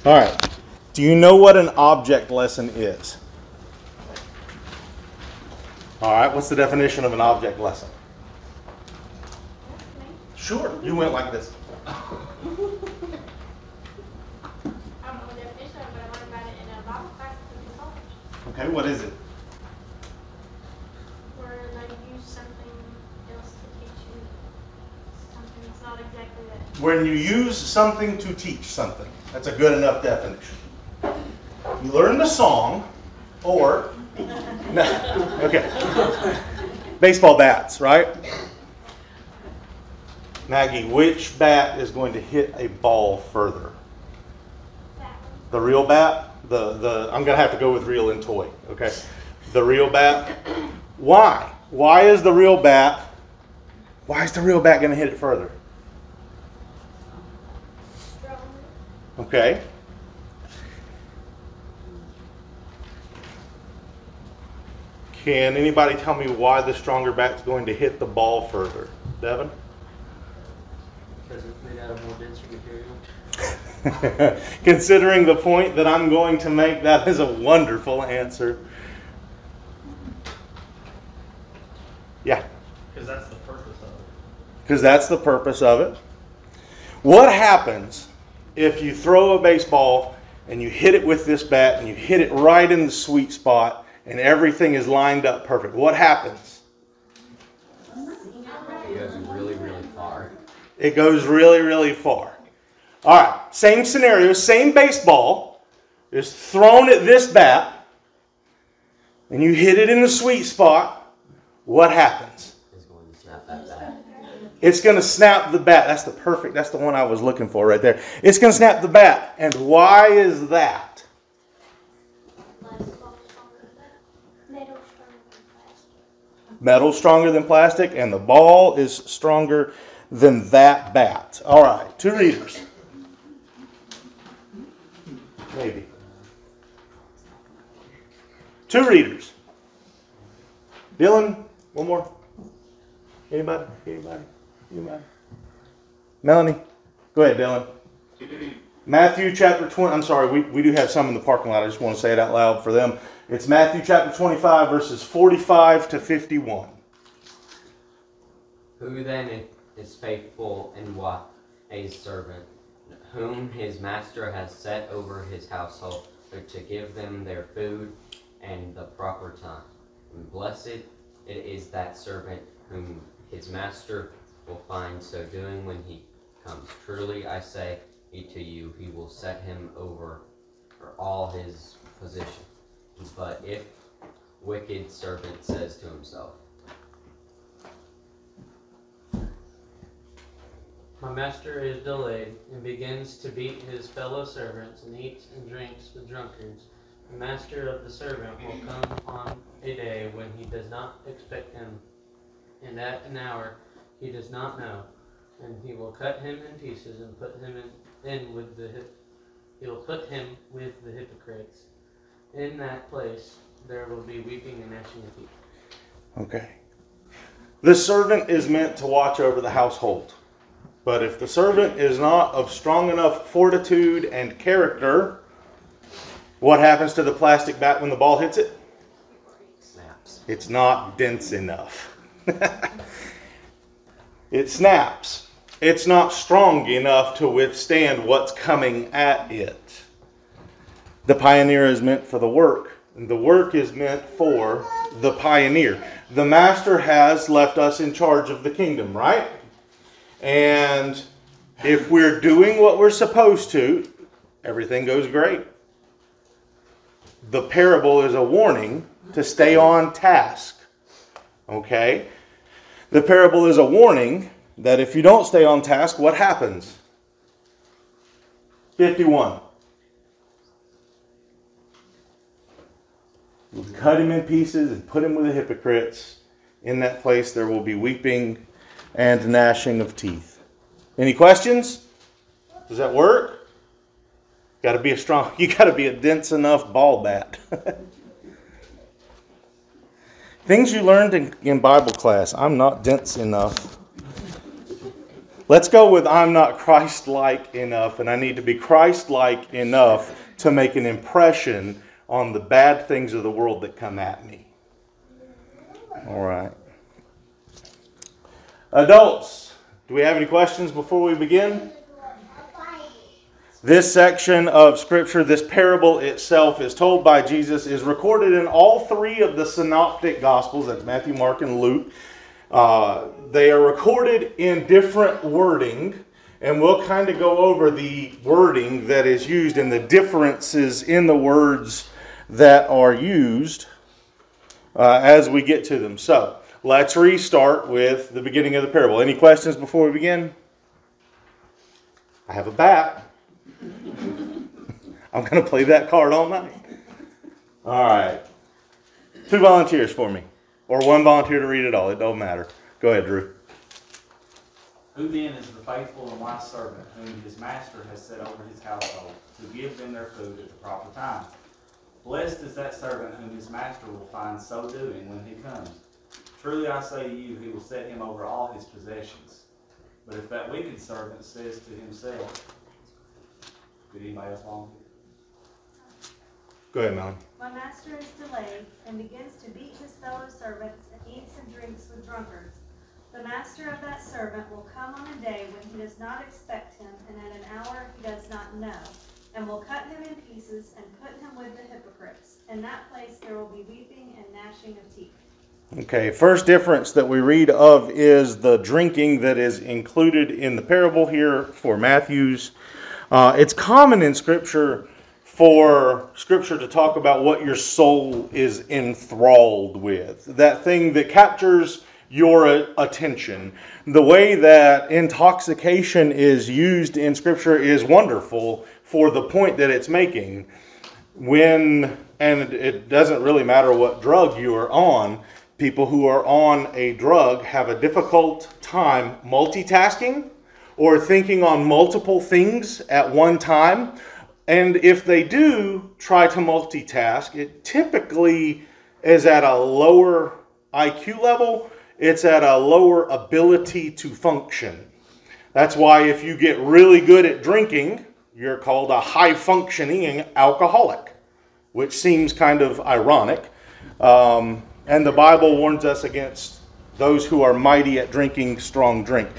All right. Do you know what an object lesson is? All right. What's the definition of an object lesson? Sure. You went like this. I don't know the definition, but I learned about it in a Bible class in college. Okay. What is it? Where they use something else to teach you something that's not exactly that. When you use something to teach something. That's a good enough definition. You learn the song, or no, okay. Baseball bats, right? Maggie, which bat is going to hit a ball further? The real bat? I'm going to have to go with real and toy, okay? The real bat. Why? Why is the real bat going to hit it further? Okay. Can anybody tell me why the stronger bat's going to hit the ball further? Devin? Because it's made out of more denser material. Considering the point that I'm going to make, that is a wonderful answer. Yeah. Because that's the purpose of it. Because that's the purpose of it. What happens if you throw a baseball and you hit it with this bat and you hit it right in the sweet spot and everything is lined up perfect? What happens? It goes really, really far. It goes really, really far. All right, same scenario, same baseball is thrown at this bat and you hit it in the sweet spot. What happens? It's going to snap that bat. It's going to snap the bat. That's the one I was looking for right there. It's going to snap the bat. And why is that? Metal's stronger than plastic, and the ball is stronger than that bat. All right, 2 readers. Maybe. 2 readers. Dylan, one more. Anybody? Melanie? Go ahead, Dylan. Matthew chapter 20. I'm sorry, we do have some in the parking lot. I just want to say it out loud for them. It's Matthew chapter 25, verses 45 to 51. Who then is faithful and wise, a servant, whom his master has set over his household, to give them their food and the proper time? And blessed it is that servant whom his master will find so doing when he comes. Truly I say to you, he will set him over for all his possession. But if wicked servant says to himself, My master is delayed, and begins to beat his fellow servants, and eats and drinks with drunkards, the master of the servant will come on a day when he does not expect him, and at an hour he does not know, and he will cut him in pieces and put him he will put him with the hypocrites. In that place there will be weeping and gnashing of teeth. Okay. The servant is meant to watch over the household. But if the servant is not of strong enough fortitude and character, what happens to the plastic bat when the ball hits it? snaps. It's not dense enough. It snaps. It's not strong enough to withstand what's coming at it. The pioneer is meant for the work, and the work is meant for the pioneer. The master has left us in charge of the kingdom, right? And if we're doing what we're supposed to, everything goes great. The parable is a warning to stay on task. Okay? The parable is a warning that if you don't stay on task, what happens? 51. We'll cut him in pieces and put him with the hypocrites. In that place there will be weeping and gnashing of teeth. Any questions? Does that work? You got to be a dense enough ball bat. Things you learned in Bible class. I'm not dense enough. Let's go with I'm not Christ-like enough, and I need to be Christ-like enough to make an impression on the bad things of the world that come at me. All right. Adults, do we have any questions before we begin? This section of Scripture, this parable itself, is told by Jesus, is recorded in all three of the synoptic Gospels, that's Matthew, Mark, and Luke. They are recorded in different wording, and we'll kind of go over the wording that is used and the differences in the words that are used as we get to them. So, let's restart with the beginning of the parable. Any questions before we begin? I have a bat. I'm going to play that card all night. All right. 2 volunteers for me. Or 1 volunteer to read it all. It don't matter. Go ahead, Drew. Who then is the faithful and wise servant whom his master has set over his household to give them their food at the proper time? Blessed is that servant whom his master will find so doing when he comes. Truly I say to you, he will set him over all his possessions. But if that wicked servant says to himself, did anybody else volunteer? Go ahead, Melanie. My master is delayed and begins to beat his fellow servants and eats and drinks with drunkards. The master of that servant will come on a day when he does not expect him, and at an hour he does not know, and will cut him in pieces and put him with the hypocrites. In that place there will be weeping and gnashing of teeth. Okay, first difference that we read of is the drinking that is included in the parable here for Matthew's. It's common in Scripture for Scripture to talk about what your soul is enthralled with. That thing that captures your attention. The way that intoxication is used in Scripture is wonderful for the point that it's making. And it doesn't really matter what drug you are on. People who are on a drug have a difficult time multitasking or thinking on multiple things at one time. And if they do try to multitask, it typically is at a lower IQ level. It's at a lower ability to function. That's why if you get really good at drinking, you're called a high-functioning alcoholic, which seems kind of ironic. And the Bible warns us against those who are mighty at drinking strong drink.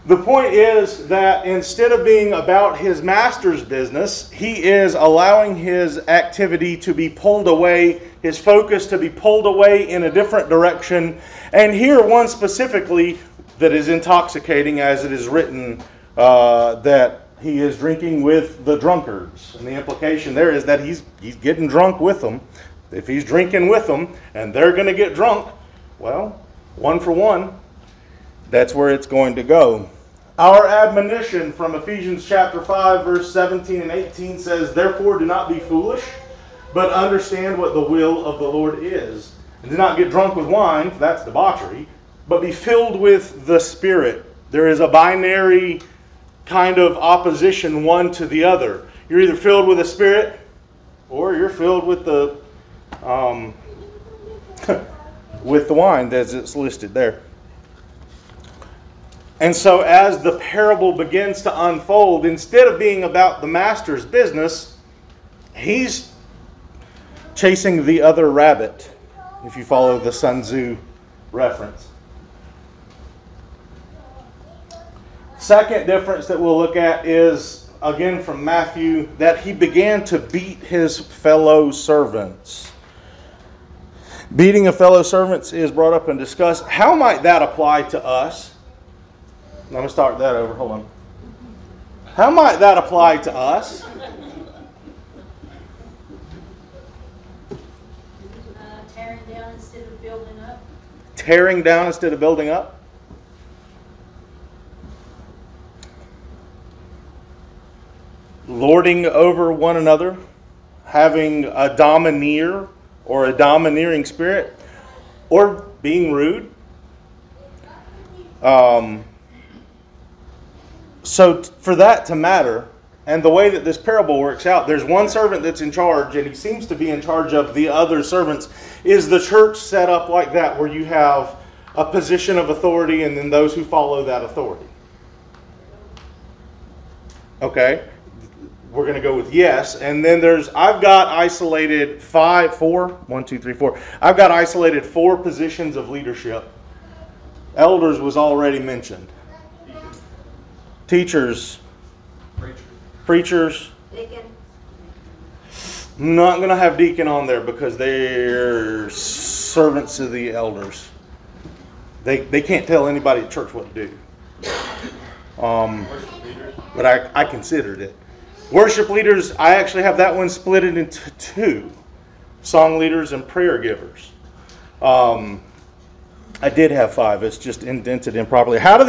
The point is that instead of being about his master's business, he is allowing his activity to be pulled away, his focus to be pulled away in a different direction. And here one specifically that is intoxicating, as it is written, that he is drinking with the drunkards. And the implication there is that he's getting drunk with them. If he's drinking with them and they're going to get drunk, well, 1 for 1, that's where it's going to go. Our admonition from Ephesians chapter 5, verse 17 and 18 says, "Therefore do not be foolish, but understand what the will of the Lord is. And do not get drunk with wine, for that's debauchery, but be filled with the Spirit." There is a binary kind of opposition one to the other. You're either filled with the Spirit or you're filled with the with the wine as it's listed there. And so as the parable begins to unfold, instead of being about the master's business, he's chasing the other rabbit, if you follow the Sun Tzu reference. Second difference that we'll look at is, again from Matthew, that he began to beat his fellow servants. Beating of fellow servants is brought up and discussed. How might that apply to us? Let me start that over. Hold on. How might that apply to us? Tearing down instead of building up. Tearing down instead of building up? Lording over one another? Having a domineer or a domineering spirit? Or being rude? So for that to matter, and the way that this parable works out, there's one servant that's in charge, and he seems to be in charge of the other servants. Is the church set up like that, where you have a position of authority and then those who follow that authority? Okay. We're going to go with yes. And then I've got isolated 4. I've got isolated 4 positions of leadership. Elders was already mentioned. Teachers. Preachers. Deacon. I'm not going to have deacon on there because they're servants of the elders. They can't tell anybody at church what to do. But I considered it. Worship leaders, I actually have that one split into 2. Song leaders and prayer givers. I did have 5. It's just indented improperly. How could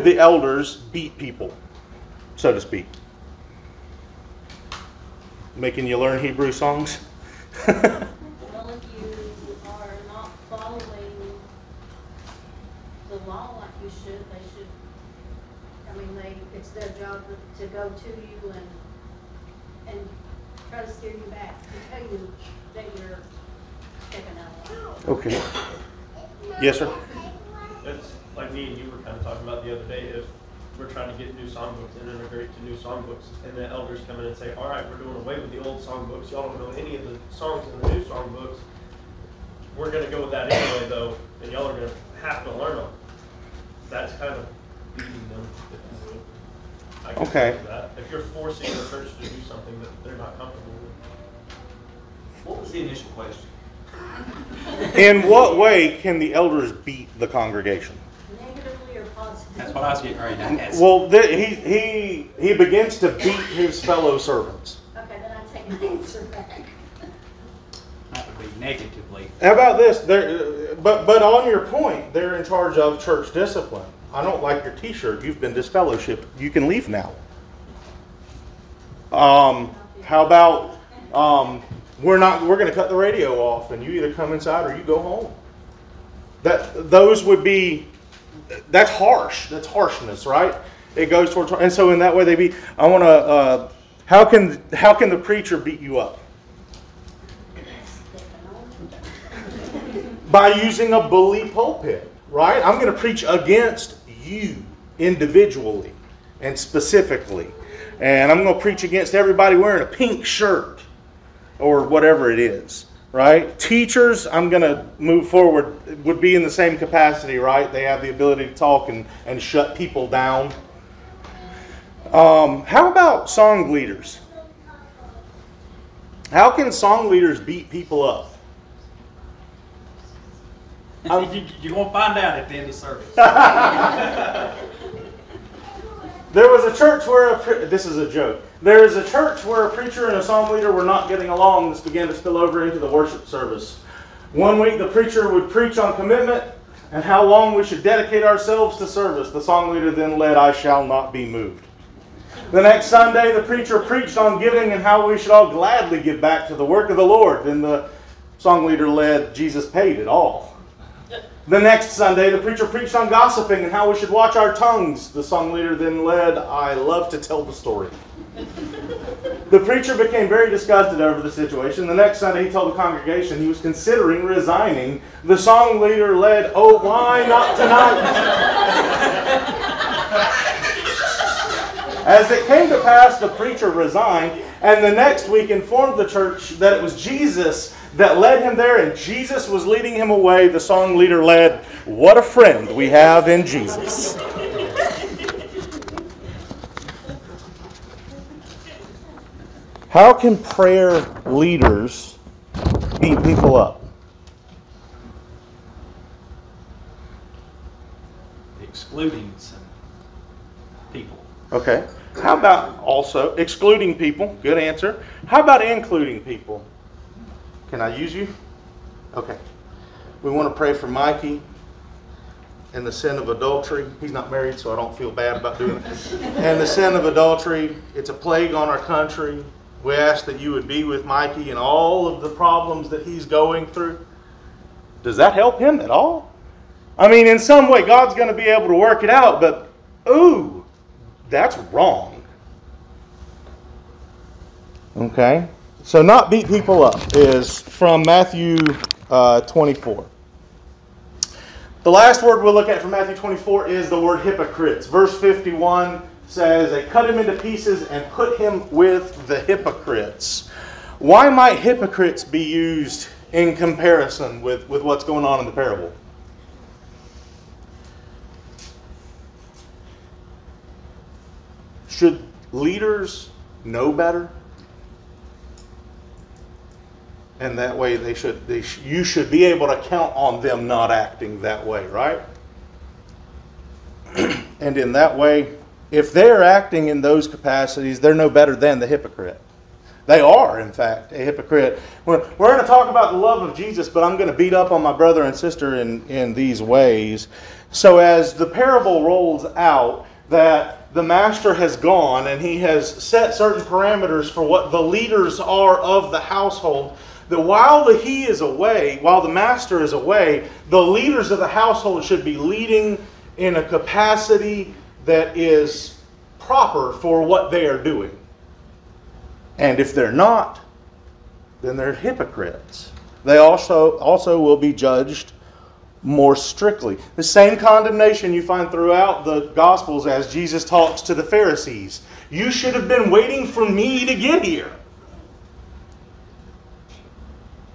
the elders beat people, so to speak? Making you learn Hebrew songs? Well, if you are not following the law like you should, it's their job to go to you and try to steer you back, to tell you that you're stepping out of line. Okay. Yes, sir? It's like me and you were kind of talking about the other day. If we're trying to get new songbooks and integrate to new songbooks, and the elders come in and say, all right, we're doing away with the old songbooks. Y'all don't know any of the songs in the new songbooks. We're going to go with that anyway, though, and y'all are going to have to learn them. That's kind of beating them, if you will. I can Okay. see that. If you're forcing the church to do something that they're not comfortable with. What was the initial question? In what way can the elders beat the congregation? Negatively or positively? That's what I was getting ready to ask. Well, he begins to beat his fellow servants. Okay, then I take my answer back. That would be negatively. How about this? But on your point, they're in charge of church discipline. I don't like your T-shirt. You've been disfellowshipped. You can leave now. How about we're going to cut the radio off, and you either come inside or you go home. Those would be. That's harsh. That's harshness, right? It goes towards, and so in that way they beat. I want to. How can the preacher beat you up? By using a bully pulpit, right? I'm going to preach against you individually and specifically. And I'm going to preach against everybody wearing a pink shirt or whatever it is, right? Teachers, I'm going to move forward, would be in the same capacity, right? They have the ability to talk and shut people down. How about song leaders? How can song leaders beat people up? You're going to find out at the end of the service. There was a church where this is a joke. There is a church where a preacher and a song leader were not getting along. This began to spill over into the worship service. One week the preacher would preach on commitment and how long we should dedicate ourselves to service. The song leader then led, "I shall not be moved." The next Sunday the preacher preached on giving and how we should all gladly give back to the work of the Lord. Then the song leader led, "Jesus paid it all." The next Sunday, the preacher preached on gossiping and how we should watch our tongues. The song leader then led, "I love to tell the story." The preacher became very disgusted over the situation. The next Sunday, he told the congregation he was considering resigning. The song leader led, "Oh, why not tonight?" As it came to pass, the preacher resigned, and the next week informed the church that it was Jesus that led him there, and Jesus was leading him away. The song leader led, "What a friend we have in Jesus." How can prayer leaders beat people up? Excluding some people. Okay. How about also excluding people? Good answer. How about including people? Can I use you? Okay. We want to pray for Mikey and the sin of adultery. He's not married, so I don't feel bad about doing it. And the sin of adultery, it's a plague on our country. We ask that you would be with Mikey and all of the problems that he's going through. Does that help him at all? I mean, in some way, God's going to be able to work it out, but ooh, that's wrong. Okay? So not beat people up is from Matthew 24. The last word we'll look at from Matthew 24 is the word hypocrites. Verse 51, says they cut him into pieces and put him with the hypocrites. Why might hypocrites be used in comparison with what's going on in the parable? Should leaders know better? And that way you should be able to count on them not acting that way, right? And in that way, if they're acting in those capacities, they're no better than the hypocrite. They are, in fact, a hypocrite. We're going to talk about the love of Jesus, but I'm going to beat up on my brother and sister in these ways. So as the parable rolls out, that the master has gone and he has set certain parameters for what the leaders are of the household, that while the master is away, the leaders of the household should be leading in a capacity that is proper for what they are doing. And if they're not, then they're hypocrites. They also will be judged more strictly. The same condemnation you find throughout the Gospels as Jesus talks to the Pharisees. You should have been waiting for me to get here.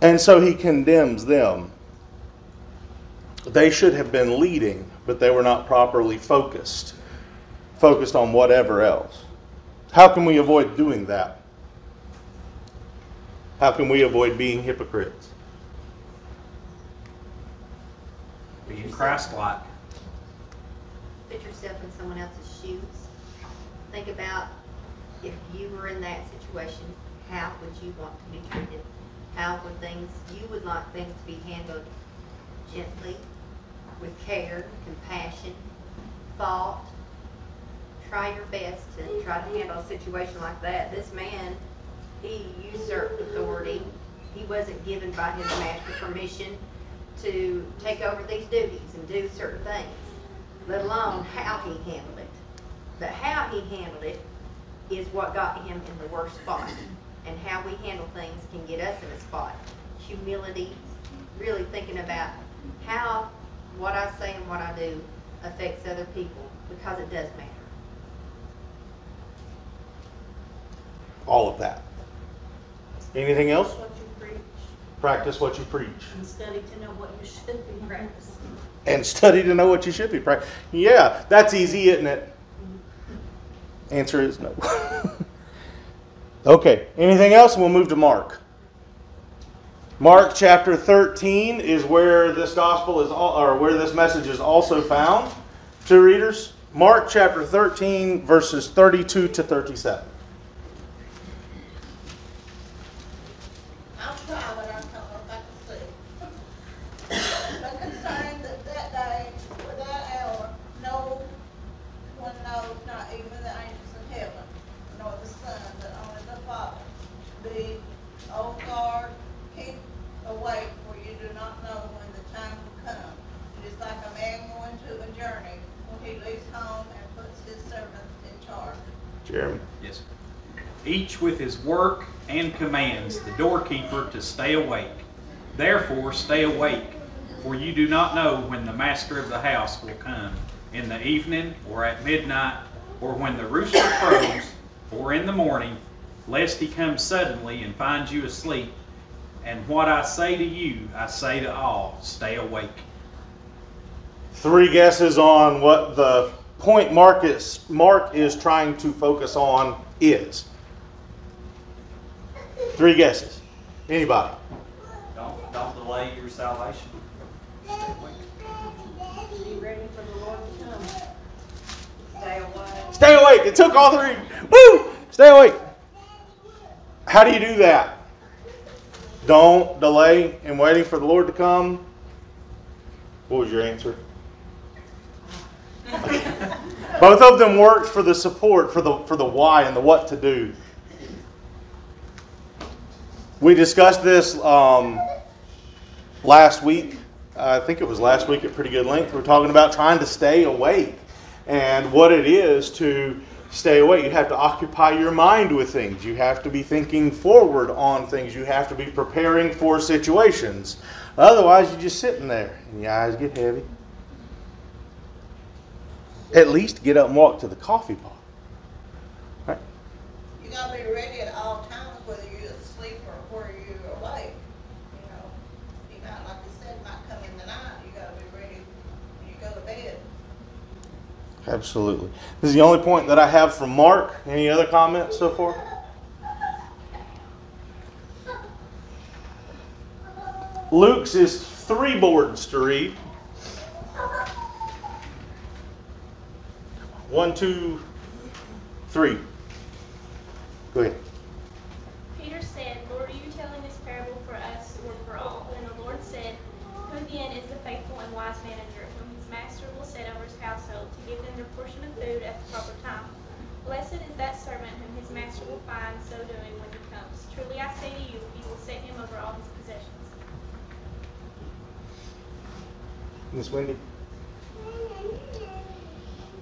And so he condemns them. They should have been leading, but they were not properly focused on whatever else. How can we avoid doing that? How can we avoid being hypocrites? Being Christlike. Put yourself in someone else's shoes. Think about if you were in that situation, how would you want to be treated? How would you would like things to be handled gently, with care, compassion, thought. Try your best to try to handle a situation like that. This man, he usurped authority. He wasn't given by his master permission to take over these duties and do certain things, let alone how he handled it. But how he handled it is what got him in the worst spot. And how we handle things can get us in a spot. Humility, really thinking about how what I say and what I do affects other people, because it does matter. All of that. Anything else? What you preach, Practice what you preach. and study to know what you should be practicing. And study to know what you should be practicing. Yeah, that's easy, isn't it? Answer is no. Okay, anything else? We'll move to Mark. Mark chapter 13 is where this gospel is, or where this message is also found. To readers, Mark chapter 13, verses 32 to 37. I'll try what I can, if I can see. But concerning that day, or that hour, no one knows, not even the angels in heaven, nor the Son, but only the Father. Be on guard, keep awake, for you do not know when the time will come. It is like a man going to a journey, when he leaves home and puts his servants in charge. Jeremy. Yes. Each with his work and commands the doorkeeper to stay awake. Therefore stay awake, for you do not know when the master of the house will come, in the evening, or at midnight, or when the rooster crows, or in the morning, lest he come suddenly and find you asleep. And what I say to you, I say to all, stay awake. 3 guesses on what the point Mark is trying to focus on is. 3 guesses. Anybody? Don't delay your salvation. Be ready for the Lord to come. Stay awake. Stay awake. It took all 3. Woo! Stay awake. How do you do that? Don't delay in waiting for the Lord to come. What was your answer? Both of them worked for the support, for the why and the what to do. We discussed this last week. I think it was last week at pretty good length. We're talking about trying to stay awake and what it is to stay awake. You have to occupy your mind with things. You have to be thinking forward on things. You have to be preparing for situations. Otherwise, you're just sitting there and your eyes get heavy. At least get up and walk to the coffee pot. be ready at all times, whether you're asleep or whether you're awake. You know, he might, like you said, might come in the night. You gotta be ready when you go to bed. Absolutely. This is the only point that I have from Mark. Any other comments so far? Luke's is 3 boards to read. 1, 2, 3. Go ahead. Peter said, Lord, are you telling this parable for us or for all? And the Lord said, Who then is the faithful and wise manager, whom his master will set over his household to give them their portion of food at the proper time? Blessed is that servant whom his master will find so doing when he comes. Truly I say to you, he will set him over all his possessions. Miss Wendy?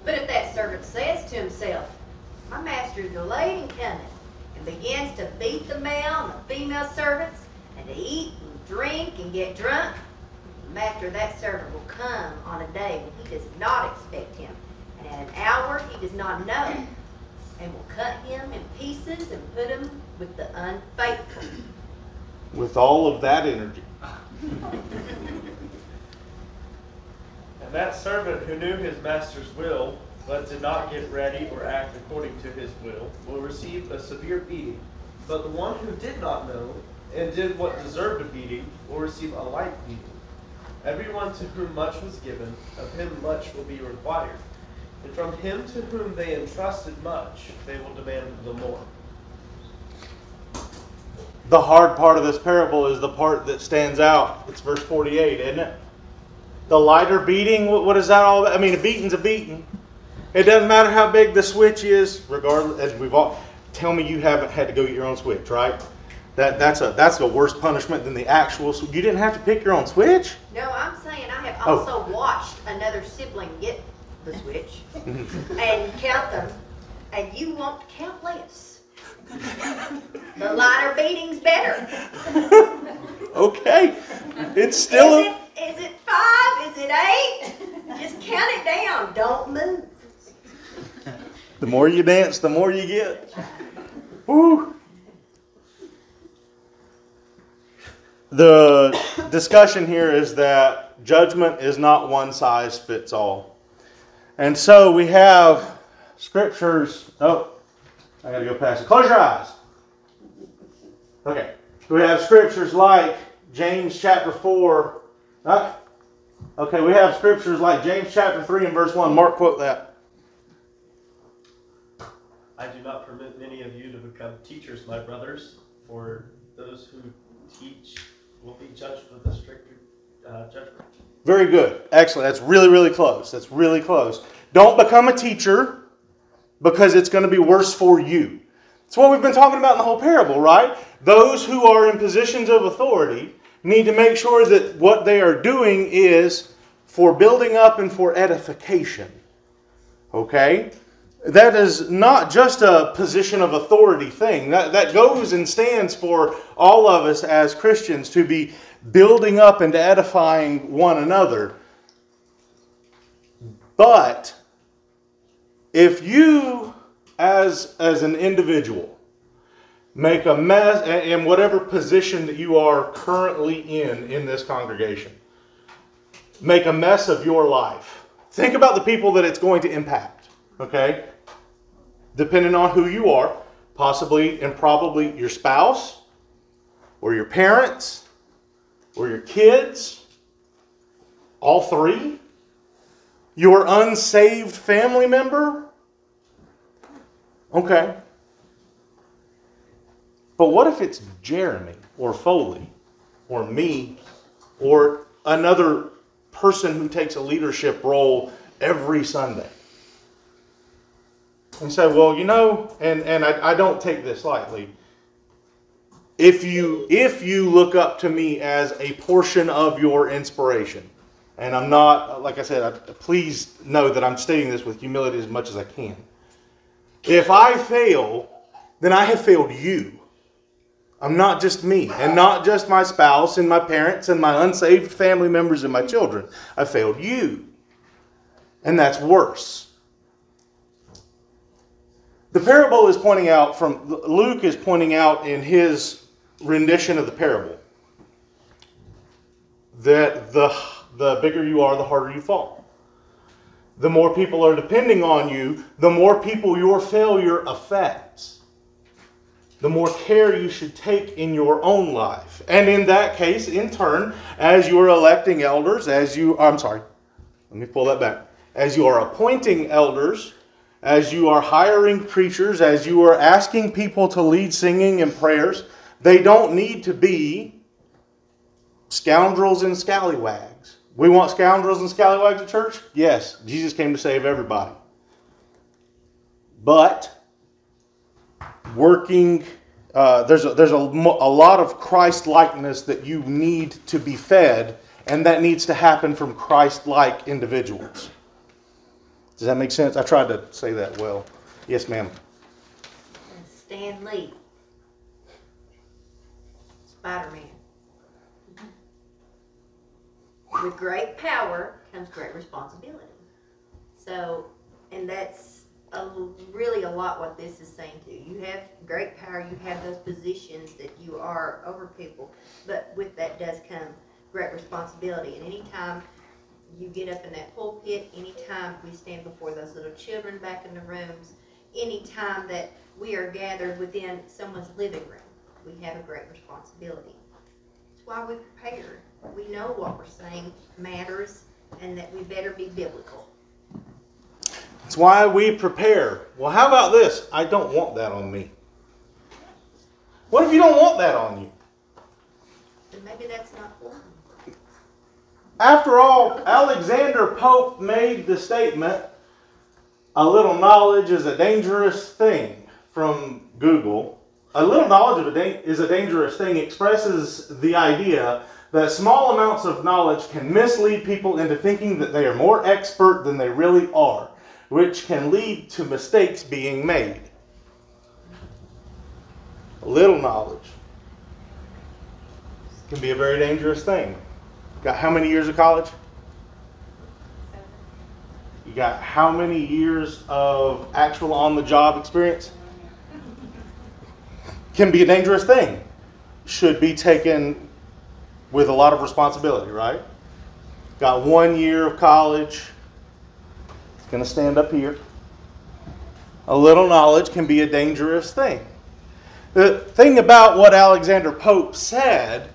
But if that servant says to himself, my master is delayed in coming, and begins to beat the male and the female servants, and to eat and drink and get drunk, the master of that servant will come on a day when he does not expect him, and at an hour he does not know, and will cut him in pieces and put him with the unfaithful. With all of that energy. And that servant who knew his master's will, but did not get ready or act according to his will receive a severe beating. But the one who did not know and did what deserved a beating will receive a light beating. Everyone to whom much was given, of him much will be required. And from him to whom they entrusted much, they will demand the more. The hard part of this parable is the part that stands out. It's verse 48, isn't it? The lighter beating, what is that all about? I mean, a beating's a beating. It doesn't matter how big the switch is, regardless. As we've all, tell me you haven't had to go get your own switch, right? That's a worse punishment than the actual. You didn't have to pick your own switch? No, I'm saying I have also watched another sibling get the switch and count them, and you won't count less. The lighter beating's better. Okay, it's still. Is it 5? Is it 8? Just count it down. Don't move. The more you dance, the more you get. Woo. The discussion here is that judgment is not one size fits all. And so we have scriptures. Oh, I got to go past it. Close your eyes. Okay. We have scriptures like James chapter 4. Okay, we have scriptures like James chapter 3 and verse 1. Mark, quote that. I do not permit many of you to become teachers, my brothers, for those who teach will be judged with a stricter judgment. Very good. Excellent. That's really, really close. That's really close. Don't become a teacher because it's going to be worse for you. It's what we've been talking about in the whole parable, right? Those who are in positions of authority need to make sure that what they are doing is for building up and for edification. Okay? That is not just a position of authority thing. That goes and stands for all of us as Christians to be building up and edifying one another. But if you, as an individual, make a mess in whatever position that you are currently in this congregation, make a mess of your life. Think about the people that it's going to impact, okay? Depending on who you are, possibly and probably your spouse, or your parents, or your kids, all three, your unsaved family member. Okay. But what if it's Jeremy or Foley or me or another person who takes a leadership role every Sunday? And say, well, you know, and I don't take this lightly. If you look up to me as a portion of your inspiration, and I'm not, like I said, please know that I'm stating this with humility as much as I can. If I fail, then I have failed you. I'm not just me, and not just my spouse and my parents and my unsaved family members and my children. I failed you. And that's worse. The parable is pointing out Luke is pointing out in his rendition of the parable that the bigger you are, the harder you fall. The more people are depending on you, the more people your failure affects. The more care you should take in your own life. And in that case, in turn, as you are electing elders, as you are appointing elders, as you are hiring preachers, as you are asking people to lead singing and prayers, they don't need to be scoundrels and scallywags. We want scoundrels and scallywags at church? Yes, Jesus came to save everybody. But there's a lot of Christ-likeness that you need to be fed, and that needs to happen from Christ-like individuals. Does that make sense? I tried to say that well. Yes, ma'am. Stan Lee. Spider-Man. With great power comes great responsibility. So, and that's really a lot what this is saying to you. You have great power, you have those positions that you are over people, but with that does come great responsibility. And anytime you get up in that pulpit, anytime we stand before those little children back in the rooms, anytime that we are gathered within someone's living room, we have a great responsibility. That's why we prepare. We know what we're saying matters and that we better be biblical. That's why we prepare. Well, how about this? I don't want that on me. What if you don't want that on you? Then maybe that's not for them. After all, Alexander Pope made the statement, a little knowledge is a dangerous thing, from Google. A little knowledge is a dangerous thing expresses the idea that small amounts of knowledge can mislead people into thinking that they are more expert than they really are, which can lead to mistakes being made. A little knowledge can be a very dangerous thing. Got how many years of college? You got how many years of actual on-the-job experience? Can be a dangerous thing. Should be taken with a lot of responsibility, right? Got 1 year of college. It's going to stand up here. A little knowledge can be a dangerous thing. The thing about what Alexander Pope said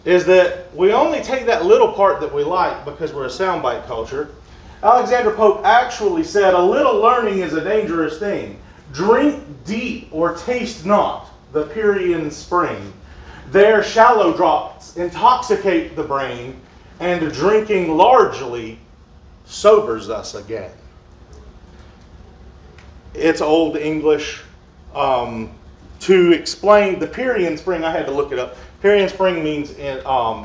is that we only take that little part that we like because we're a soundbite culture. Alexander Pope actually said, a little learning is a dangerous thing. Drink deep or taste not the Pierian spring. Their shallow drops intoxicate the brain, and drinking largely sobers us again. It's Old English. To explain the Pierian spring, I had to look it up. Pierian spring means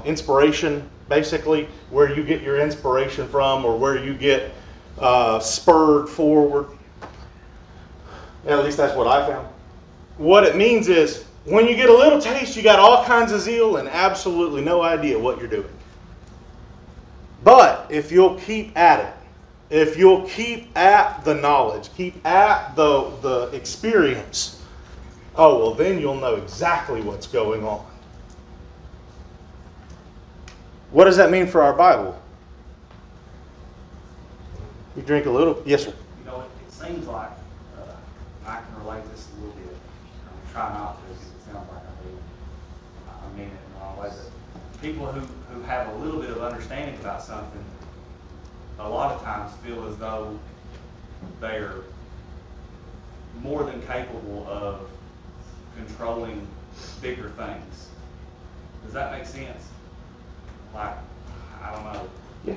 inspiration, basically, where you get your inspiration from or where you get spurred forward. At least that's what I found. What it means is when you get a little taste, you got all kinds of zeal and absolutely no idea what you're doing. But if you'll keep at it, if you'll keep at the knowledge, keep at the experience, oh, well, then you'll know exactly what's going on. What does that mean for our Bible? You drink a little? Yes, sir. You know, it seems like, I can relate this a little bit. I'm trying not to, because it sounds like I mean it in the wrong way. But people who have a little bit of understanding about something, a lot of times feel as though they're more than capable of controlling bigger things. Does that make sense? Like, I don't know. Yeah.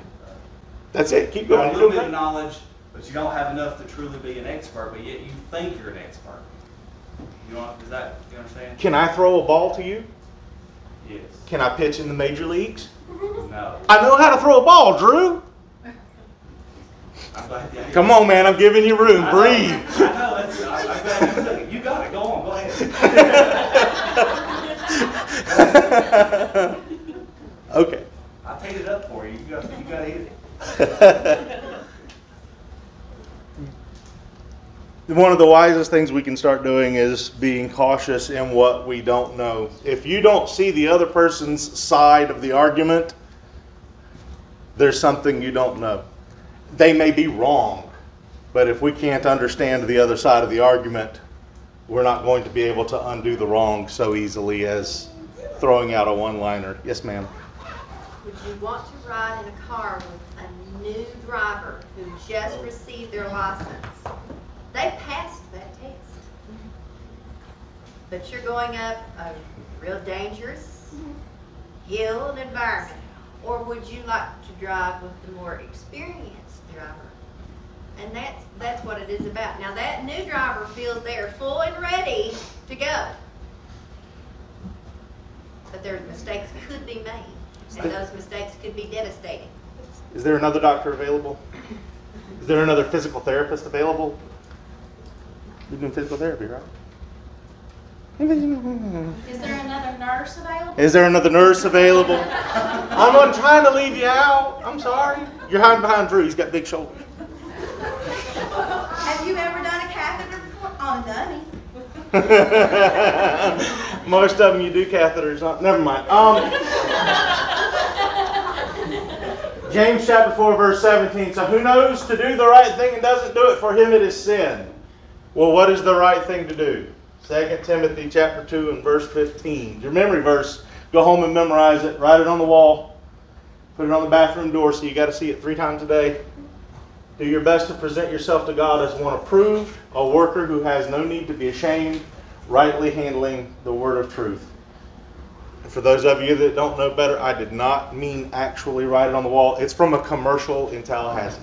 That's it. Keep You got going. a little bit of knowledge, but you don't have enough to truly be an expert, but yet you think you're an expert. You know, do you understand? Can I throw a ball to you? Yes. Can I pitch in the major leagues? No. I know how to throw a ball, Drew. I'm glad you Come on, man. I'm giving you room. Breathe. I know. I'm glad you took it. You got it. Go on. Go ahead. Okay. I teed it up for you. You got to hit it. one of the wisest things we can start doing is being cautious in what we don't know. If you don't see the other person's side of the argument, there's something you don't know. They may be wrong, but if we can't understand the other side of the argument, we're not going to be able to undo the wrong so easily as throwing out a one-liner. Yes, ma'am. Would you want to ride in a car with a new driver who just received their license? They passed that test. But you're going up a real dangerous hill and environment. Or would you like to drive with the more experienced driver? And that's what it is about. Now that new driver feels they are full and ready to go. But their mistakes could be made. And those mistakes could be devastating. Is there another doctor available? Is there another physical therapist available? You're doing physical therapy, right? Is there another nurse available? Is there another nurse available? I'm trying to leave you out. I'm sorry. You're hiding behind Drew. He's got big shoulders. Have you ever done a catheter before? On a dummy. Most of them you do catheters on. Never mind. James chapter 4 verse 17. So who knows to do the right thing and doesn't do it, for him it is sin. Well, what is the right thing to do? 2 Timothy chapter 2 and verse 15. Your memory verse. Go home and memorize it. Write it on the wall. Put it on the bathroom door so you got to see it 3 times a day. Do your best to present yourself to God as one approved, a worker who has no need to be ashamed, rightly handling the word of truth. And for those of you that don't know better, I did not mean actually write it on the wall. It's from a commercial in Tallahassee.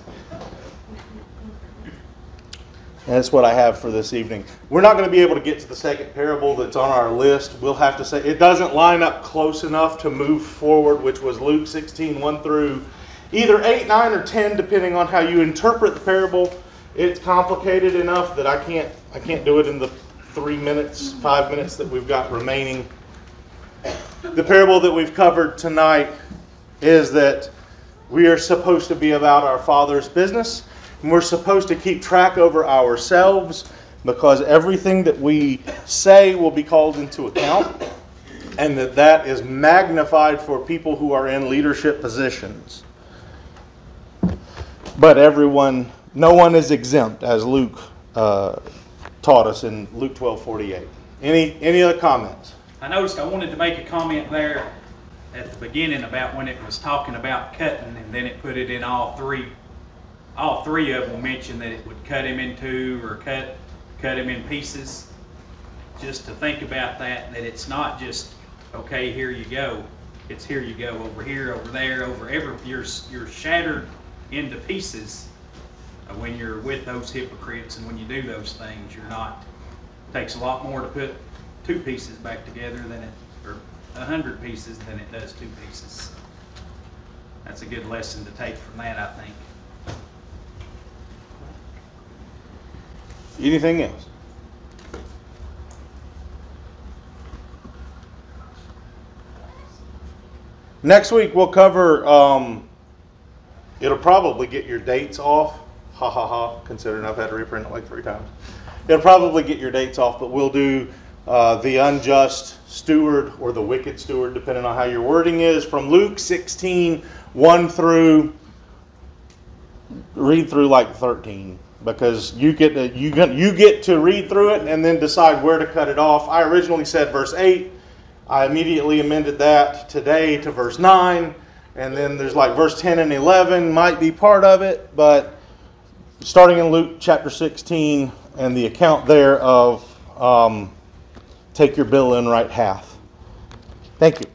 And that's what I have for this evening. We're not going to be able to get to the second parable that's on our list. We'll have to say it doesn't line up close enough to move forward, which was Luke 16, 1 through either 8, 9, or 10, depending on how you interpret the parable. It's complicated enough that I can't do it in the 3 minutes, 5 minutes that we've got remaining. The parable that we've covered tonight is that we are supposed to be about our Father's business. And we're supposed to keep track over ourselves, because everything that we say will be called into account, and that is magnified for people who are in leadership positions. But no one is exempt, as Luke taught us in Luke 12:48. Any other comments? I noticed I wanted to make a comment there at the beginning about when it was talking about cutting, and then it put it in all three. All three of them mentioned that it would cut him in two or cut him in pieces. Just to think about that it's not just, okay, here you go. It's here you go, over here, over there, over every. You're shattered into pieces when you're with those hypocrites, and when you do those things, you're not. It takes a lot more to put 2 pieces back together or 100 pieces than it does 2 pieces. That's a good lesson to take from that, I think. Anything else? Next week we'll cover, it'll probably get your dates off. Ha ha ha, considering I've had to reprint it like 3 times. It'll probably get your dates off, but we'll do the unjust steward or the wicked steward, depending on how your wording is, from Luke 16, 1 through, read through like 13. Because you get to read through it and then decide where to cut it off. I originally said verse 8. I immediately amended that today to verse 9. And then there's like verse 10 and 11 might be part of it. But starting in Luke chapter 16 and the account there of take your bill and write half. Thank you.